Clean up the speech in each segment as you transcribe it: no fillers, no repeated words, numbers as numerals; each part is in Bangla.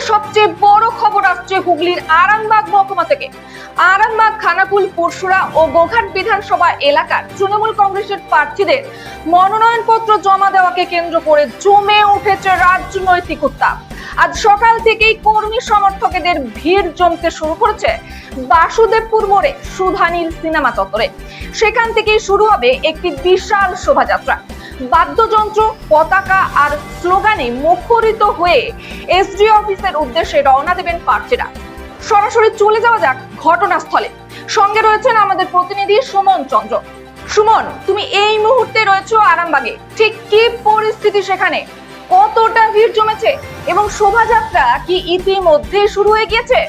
সবচেয়ে বড় খবর আসছে হুগলির আরামবাগ মহকুমা থেকে। আরামবাগ, খানাকুল, পরশুরা ও গোঘাট বিধানসভা এলাকার তৃণমূল কংগ্রেসের প্রার্থীদের মনোনয়নপত্র জমা দেওয়াকে কেন্দ্র করে জমে উঠেছে রাজনৈতিক উত্তাপ। আজ সকাল থেকেই কর্মী সমর্থকদের ভিড় জমতে শুরু করেছে বাসুদেবপুর মোড়ে সুধানীল সিনেমা চত্বরে। সেখান থেকেই শুরু হবে একটি বিশাল শোভাযাত্রা। বাদ্যযন্ত্র, পতাকা আর স্লোগানে মুখরিত হয়ে এসডি অফিসের উদ্দেশ্যে রওনা দেবেন প্রার্থীরা। সরাসরি চলে যাওয়া যাক ঘটনাস্থলে। সঙ্গে রয়েছেন আমাদের প্রতিনিধি সুমন চন্দ্র। সুমন, তুমি এই মুহূর্তে রয়েছো আরামবাগে, ঠিক কি পরিস্থিতি সেখানে? কতটা ভিড় জমেছে এবং শোভাযাত্রা কি ইতিমধ্যে শুরু হয়ে গিয়েছে?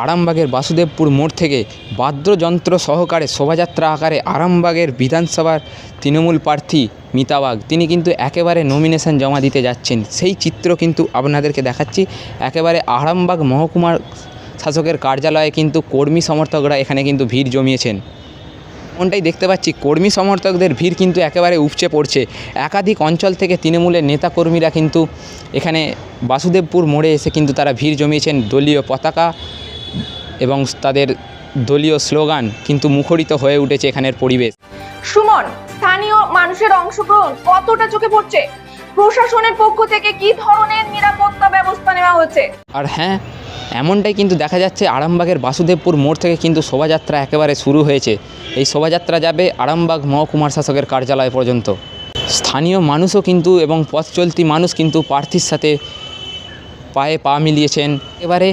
আরামবাগের বাসুদেবপুর মোড় থেকে বাদ্যযন্ত্র সহকারে শোভাযাত্রা আকারে আরামবাগের বিধানসভার তৃণমূল প্রার্থী মিতা বাগ তিনি কিন্তু একেবারে নমিনেশন জমা দিতে যাচ্ছেন। সেই চিত্র কিন্তু আপনাদেরকে দেখাচ্ছি। একেবারে আরামবাগ মহকুমার শাসকের কার্যালয়ে কিন্তু কর্মী সমর্থকরা এখানে কিন্তু ভিড় জমিয়েছেন। এমনটাই দেখতে পাচ্ছি, কর্মী সমর্থকদের ভিড় কিন্তু একেবারে উপচে পড়ছে। একাধিক অঞ্চল থেকে তৃণমূলের নেতাকর্মীরা কিন্তু এখানে বাসুদেবপুর মোড়ে এসে কিন্তু তারা ভিড় জমিয়েছেন। দলীয় পতাকা এবং তাদের দলীয় স্লোগান কিন্তু মুখরিত হয়ে উঠেছে এখানের পরিবেশ। সুমন, স্থানীয় মানুষের অংশগ্রহণ কতটা চোখে পড়ছে? প্রশাসনের পক্ষ থেকে কি ধরনের নিরাপত্তা ব্যবস্থা নেওয়া হয়েছে? আর হ্যাঁ, এমনটাই কিন্তু দেখা যাচ্ছে, আরামবাগের বাসুদেবপুর মোড় থেকে কিন্তু শোভাযাত্রা একেবারে শুরু হয়েছে। এই শোভাযাত্রা যাবে আরামবাগ মহকুমার শাসকের কার্যালয় পর্যন্ত। স্থানীয় মানুষও কিন্তু এবং পথ চলতি মানুষ কিন্তু প্রার্থীর সাথে পায়ে পা মিলিয়েছেন। এবারে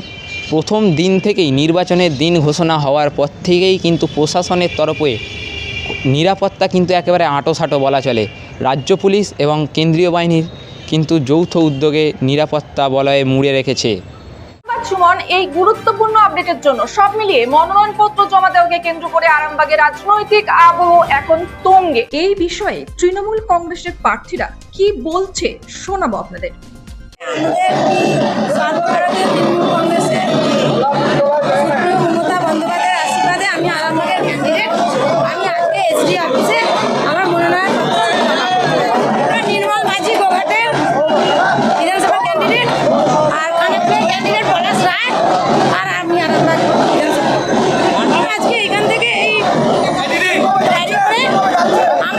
প্রথম দিন থেকেই, নির্বাচনের দিন ঘোষণা হওয়ার পর থেকেই কিন্তু প্রশাসনের তরফে নিরাপত্তা কিন্তু একেবারে আঁটোসাঁটো বলা চলে। রাজ্য পুলিশ এবং কেন্দ্রীয় বাহিনীর কিন্তু যৌথ উদ্যোগে নিরাপত্তা বলয়ে মুড়ে রেখেছে। সুমন, এই গুরুত্বপূর্ণ আপডেটের জন্য। সব মিলিয়ে মনোনয়নপত্র জমা দেওয়াকে কেন্দ্র করে আরামবাগের রাজনৈতিক আবহ এখন তুঙ্গে। এই বিষয়ে তৃণমূল কংগ্রেসের প্রার্থীরা কি বলছে শোনাবো আপনাদের। মমতা বন্দ্যোপাধ্যায়ের আশীর্বাদে আমি আরামবাগের ক্যান্ডিডেট। আমি আজকে এসডি অফিসে আমার মনোনয়ন নির্মল মাঝি গোঘাটের বিধানসভা ক্যান্ডিডেট, আর খানাকুলের ক্যান্ডিডেট পলাশ রায়, আর আমি আরামবাগ বিধানসভা। আজকে এখান থেকে এই র্যালি করে আমরা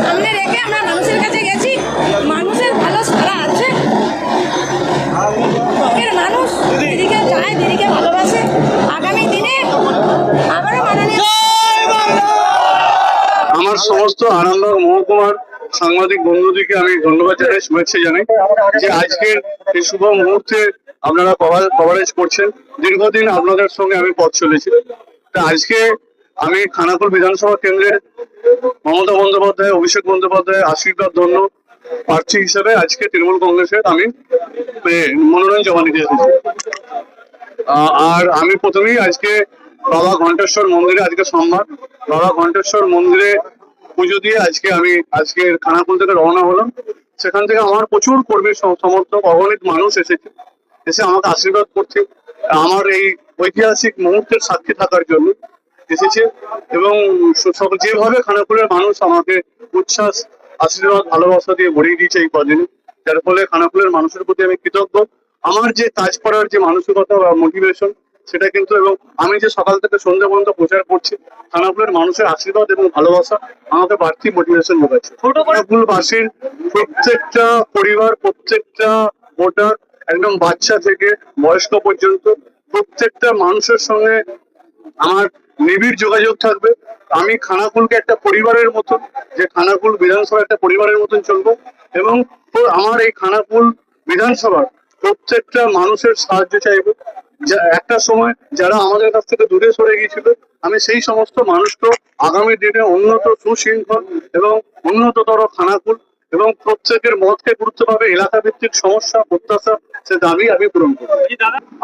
সামনে রেখে আমরা মানুষের কাছে গেছি। মানুষের ভালো সাড়া আছে। মানুষ দিদিকে চায়, দিদিকে ভালোবাসে। আগামী দিনে আবারও মাননীয় আমার সমস্ত আরামবাগ মহকুমার সাংবাদিক বন্ধুদেরকে আমি ধন্যবাদ জানাই, শুভেচ্ছা জানাই যে আজকের এই শুভ মুহূর্তে আপনারা কভারেজ করছেন। দীর্ঘদিন আপনাদের সঙ্গে আমি পথ চলেছি। তা আজকে আমি খানাকুল বিধানসভা কেন্দ্রের মমতা বন্দ্যোপাধ্যায়, অভিষেক বন্দ্যোপাধ্যায় আশীর্বাদ ধন্য প্রার্থী হিসেবে আজকে তৃণমূল কংগ্রেসের আমি মনোনয়ন জমা দিতে এসেছি। আর আমি প্রথমেই আজকে বাবা ঘণ্টেশ্বর মন্দিরে, আজকে সোমবার, বাবা ঘণ্টেশ্বর মন্দিরে পুজো দিয়ে আজকের খানাকুল থেকে রওনা হলাম। সেখান থেকে আমার প্রচুর কর্মী সমর্থক, অগণিত মানুষ এসে আমাকে আশীর্বাদ করছে, আমার এই ঐতিহাসিক মুহূর্তের সাক্ষী থাকার জন্য এসেছে। এবং যেভাবে খানাকুলের মানুষ আমাকে উচ্ছ্বাস, আশীর্বাদ, ভালোবাসা দিয়ে ভরিয়ে দিয়েছে এই কদিনে, যার ফলে খানাকুলের মানুষের প্রতি আমি কৃতজ্ঞ। আমার যে কাজ করার যে মানসিকতা বা মোটিভেশন, সেটা কিন্তু, এবং আমি যে সকাল থেকে সন্ধ্যা পর্যন্ত প্রচার করছি, খানাকুলের মানুষের আশীর্বাদ এবং ভালোবাসা আমাকে বাড়তি মোটিভেশন যোগাচ্ছে। খানাকুলবাসীর প্রত্যেকটা পরিবার, প্রত্যেকটা ভোটার, একদম বাচ্চা থেকে বয়স্ক পর্যন্ত প্রত্যেকটা মানুষের সঙ্গে আমার নিবিড় যোগাযোগ থাকবে। আমি খানাকুলকে একটা পরিবারের মতন, যে খানাকুল বিধানসভা একটা পরিবারের মতন চলবো, এবং আমার এই খানাকুল বিধানসভার প্রত্যেকটা মানুষের সাহায্য চাইবো। একটা সময় যারা আমাদের কাছ থেকে দূরে সরে গিয়েছিল, আমি সেই সমস্ত মানুষকে আগামী দিনে উন্নত, সুশৃঙ্খল এবং উন্নততর খানাকুল এবং প্রত্যেকের মতকে গুরুত্ব পাবে, এলাকা ভিত্তিক সমস্যা, প্রত্যাশা, সে দাবি আমি পূরণ করবো।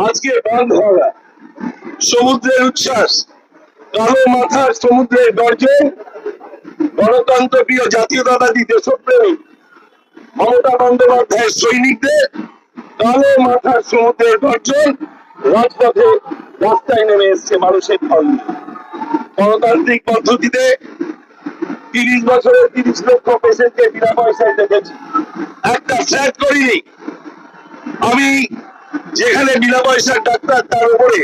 আজকে বাঁধভাঙা, সমুদ্রের উচ্ছ্বাস, কালো মাথার সমুদ্রের গর্জন, গণতন্ত্র প্রিয় জাতীয়তাবাদী দেশপ্রেমী মমতা বন্দ্যোপাধ্যায়ের সৈনিকদের কালো মাথার সমুদ্রের গর্জন, রাজপথে রাস্তায় নেমে এসছে মানুষের ঢল। গণতান্ত্রিক পদ্ধতিতে 30 বছরে 30 লক্ষ পেশেন্টকে বিনা পয়সায় দেখেছি, একটা ফ্ল্যাট করিনি। আমি যেখানে বিনা পয়সার ডাক্তার, তার উপরে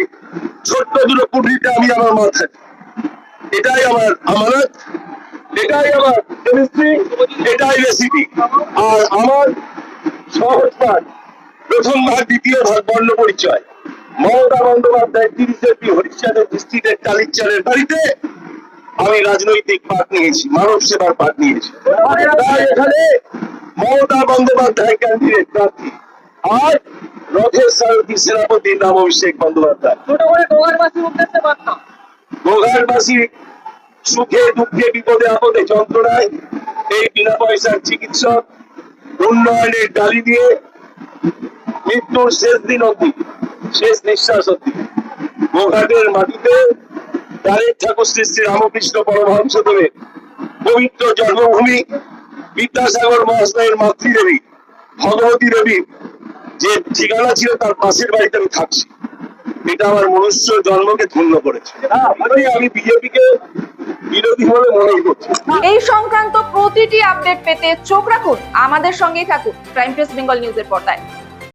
ছোট্ট দুটো কুটিতে আমি আমার মাথায়, এটাই আমার আমানত, এটাই আমার কেমিস্ট্রি, এটাই রেসিপি। আর আমার সহজ পাঠ, প্রথম ভাগ, দ্বিতীয় ভাগ বর্ণ পরিচয়। মমতা বন্দ্যোপাধ্যায় 30 এপ্রিল হরিশ্চন্দ্র ডিস্ট্রিক্টের কালীচারের বাড়িতে আমি রাজনৈতিক পাঠ নিয়েছি, মানব সেবার পাঠ নিয়েছি। তাই এখানে মমতা বন্দ্যোপাধ্যায় ক্যান্ডিডেট প্রার্থী, আর রথের সারথী সেনাপতির নাম অভিষেক বন্দ্যোপাধ্যায়। গোঘাটবাসী সুখে দুঃখে বিপদে আপদে যন্ত্রণায় এই বিনা পয়সার চিকিৎসক উন্নয়নের ডালি দিয়ে মৃত্যুর শেষ দিন অব্দি, শেষ নিঃশ্বাস অব্দি গোঘাটের মাটিতে দ্বারের ঠাকুর শ্রী শ্রী রামকৃষ্ণ পরমহংসদেবের পবিত্র জন্মভূমি, বিদ্যাসাগর মহাশয়ের মাতৃদেবী ভগবতী দেবীর যে ঠিকানা ছিল তার পাশের বাড়িতে আমি থাকছি। এটা আমার মনুষ্য জন্মকে ধন্য করেছে। আমি বিজেপিকে বিরোধী বলে মনে করছি। এই সংক্রান্ত প্রতিটি আপডেট পেতে চোখ রাখুন, আমাদের সঙ্গেই থাকুন প্রাইম প্রেস বেঙ্গল নিউজের পর্দায়।